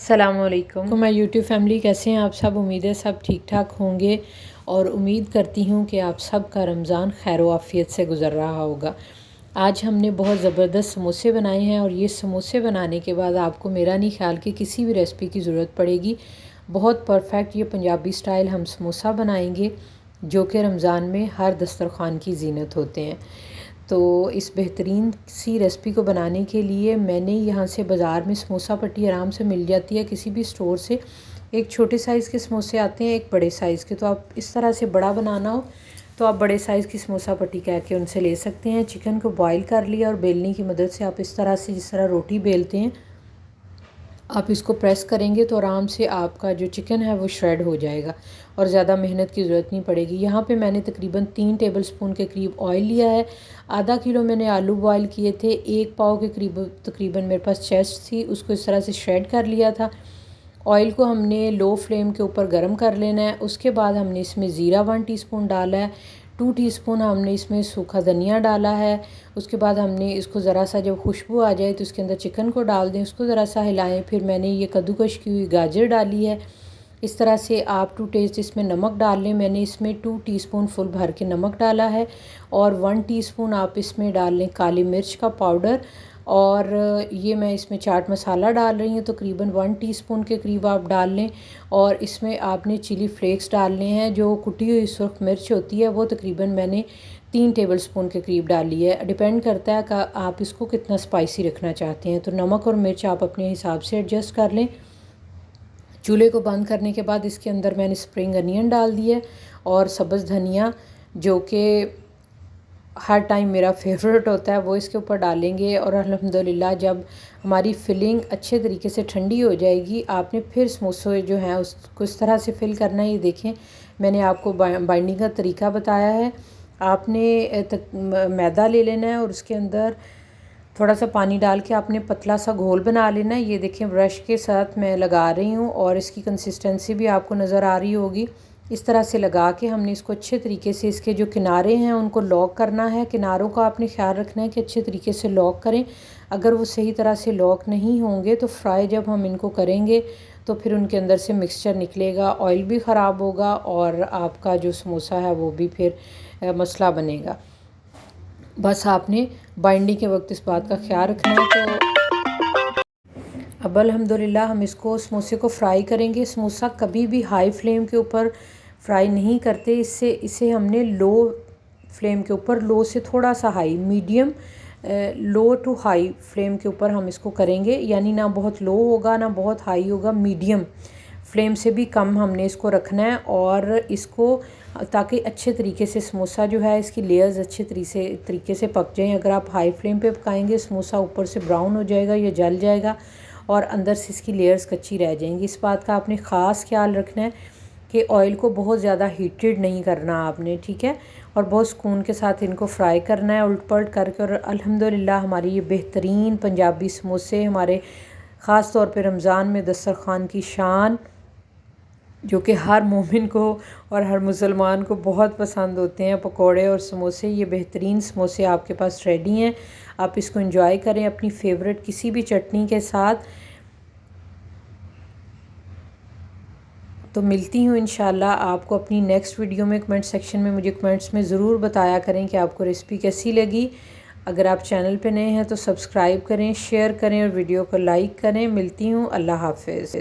अस्सलामुअलैकुम। तो मैं यूट्यूब फैमिली, कैसे हैं आप सब? उम्मीद है सब ठीक ठाक होंगे और उम्मीद करती हूँ कि आप सब का रमज़ान खैर आफ़ियत से गुज़र रहा होगा। आज हमने बहुत ज़बरदस्त समोसे बनाए हैं और ये समोसे बनाने के बाद आपको मेरा नहीं ख्याल कि किसी भी रेसिपी की ज़रूरत पड़ेगी। बहुत परफेक्ट ये पंजाबी स्टाइल हम समोसा बनाएंगे जो कि रमज़ान में हर दस्तरख़्वान की ज़ीनत होते हैं। तो इस बेहतरीन सी रेसिपी को बनाने के लिए मैंने यहाँ से बाज़ार में समोसा पट्टी आराम से मिल जाती है किसी भी स्टोर से। एक छोटे साइज़ के समोसे आते हैं, एक बड़े साइज़ के। तो आप इस तरह से बड़ा बनाना हो तो आप बड़े साइज़ की समोसा पट्टी कह के उनसे ले सकते हैं। चिकन को बॉईल कर लिया और बेलनी की मदद से आप इस तरह से, जिस तरह रोटी बेलते हैं, आप इसको प्रेस करेंगे तो आराम से आपका जो चिकन है वो श्रेड हो जाएगा और ज़्यादा मेहनत की ज़रूरत नहीं पड़ेगी। यहाँ पे मैंने तकरीबन 3 टेबलस्पून के करीब ऑयल लिया है। आधा किलो मैंने आलू बॉईल किए थे। 1 पाव के करीब तकरीबन मेरे पास चेस्ट थी, उसको इस तरह से श्रेड कर लिया था। ऑयल को हमने लो फ्लेम के ऊपर गर्म कर लेना है। उसके बाद हमने इसमें ज़ीरा 1 टीस्पून डाला है। 2 टीस्पून हमने इसमें सूखा धनिया डाला है। उसके बाद हमने इसको ज़रा सा जब खुशबू आ जाए तो इसके अंदर चिकन को डाल दें, उसको ज़रा सा हिलाएं। फिर मैंने ये कद्दूकश की हुई गाजर डाली है। इस तरह से आप टू टेस्ट इसमें नमक डाल लें। मैंने इसमें 2 टीस्पून फुल भर के नमक डाला है और 1 टीस्पून आप इसमें डाल लें काली मिर्च का पाउडर। और ये मैं इसमें चाट मसाला डाल रही हूँ, तो तकरीबन 1 टीस्पून के करीब आप डाल लें। और इसमें आपने चिली फ्लेक्स डालने हैं। जो कुटी हुई सुर्ख मिर्च होती है वो तकरीबन मैंने 3 टेबलस्पून के करीब डाली है। डिपेंड करता है कि आप इसको कितना स्पाइसी रखना चाहते हैं। तो नमक और मिर्च आप अपने हिसाब से एडजस्ट कर लें। चूल्हे को बंद करने के बाद इसके अंदर मैंने स्प्रिंग अनियन डाल दिया और सब्ज़ धनिया, जो कि हर टाइम मेरा फेवरेट होता है, वो इसके ऊपर डालेंगे। और अल्हम्दुलिल्लाह जब हमारी फिलिंग अच्छे तरीके से ठंडी हो जाएगी, आपने फिर समोसे जो हैं उसको इस तरह से फिल करना है। ये देखें, मैंने आपको बाइंडिंग का तरीका बताया है। आपने मैदा ले लेना है और उसके अंदर थोड़ा सा पानी डाल के आपने पतला सा घोल बना लेना है। ये देखें, ब्रश के साथ मैं लगा रही हूँ और इसकी कंसिस्टेंसी भी आपको नज़र आ रही होगी। इस तरह से लगा के हमने इसको अच्छे तरीके से, इसके जो किनारे हैं उनको लॉक करना है। किनारों का आपने ख्याल रखना है कि अच्छे तरीके से लॉक करें। अगर वो सही तरह से लॉक नहीं होंगे तो फ्राई जब हम इनको करेंगे तो फिर उनके अंदर से मिक्सचर निकलेगा, ऑयल भी ख़राब होगा और आपका जो समोसा है वो भी फिर मसला बनेगा। बस आपने बाइंडिंग के वक्त इस बात का ख्याल रखना है। तो अब अल्हम्दुलिल्लाह हम इसको समोसे को फ्राई करेंगे। समोसा कभी भी हाई फ्लेम के ऊपर फ्राई नहीं करते। इसे हमने लो फ्लेम के ऊपर, लो से थोड़ा सा high, medium low to high flame के ऊपर हम इसको करेंगे। यानी ना बहुत लो होगा ना बहुत हाई होगा, मीडियम फ्लेम से भी कम हमने इसको रखना है। और इसको, ताकि अच्छे तरीके से समोसा जो है इसकी लेयर्स अच्छे तरीके से पक जाएं। अगर आप हाई फ्लेम पे पकाएंगे, समोसा ऊपर से ब्राउन हो जाएगा, ये जल जाएगा और अंदर से इसकी लेयर्स कच्ची रह जाएंगी। इस बात का आपने ख़ास ख्याल रखना है कि ऑयल को बहुत ज़्यादा हीटेड नहीं करना आपने, ठीक है। और बहुत सुकून के साथ इनको फ्राई करना है उलट पलट करके। और अल्हम्दुलिल्लाह हमारी ये बेहतरीन पंजाबी समोसे हमारे ख़ास तौर पे रमज़ान में दस्तरख़्वान की शान, जो कि हर मोमिन को और हर मुसलमान को बहुत पसंद होते हैं, पकोड़े और समोसे। ये बेहतरीन समोसे आपके पास रेडी हैं। आप इसको एंजॉय करें अपनी फेवरेट किसी भी चटनी के साथ। तो मिलती हूँ इंशाल्लाह आपको अपनी नेक्स्ट वीडियो में। कमेंट सेक्शन में मुझे कमेंट्स में ज़रूर बताया करें कि आपको रेसिपी कैसी लगी। अगर आप चैनल पे नए हैं तो सब्सक्राइब करें, शेयर करें और वीडियो को लाइक करें। मिलती हूँ, अल्लाह हाफ़िज़।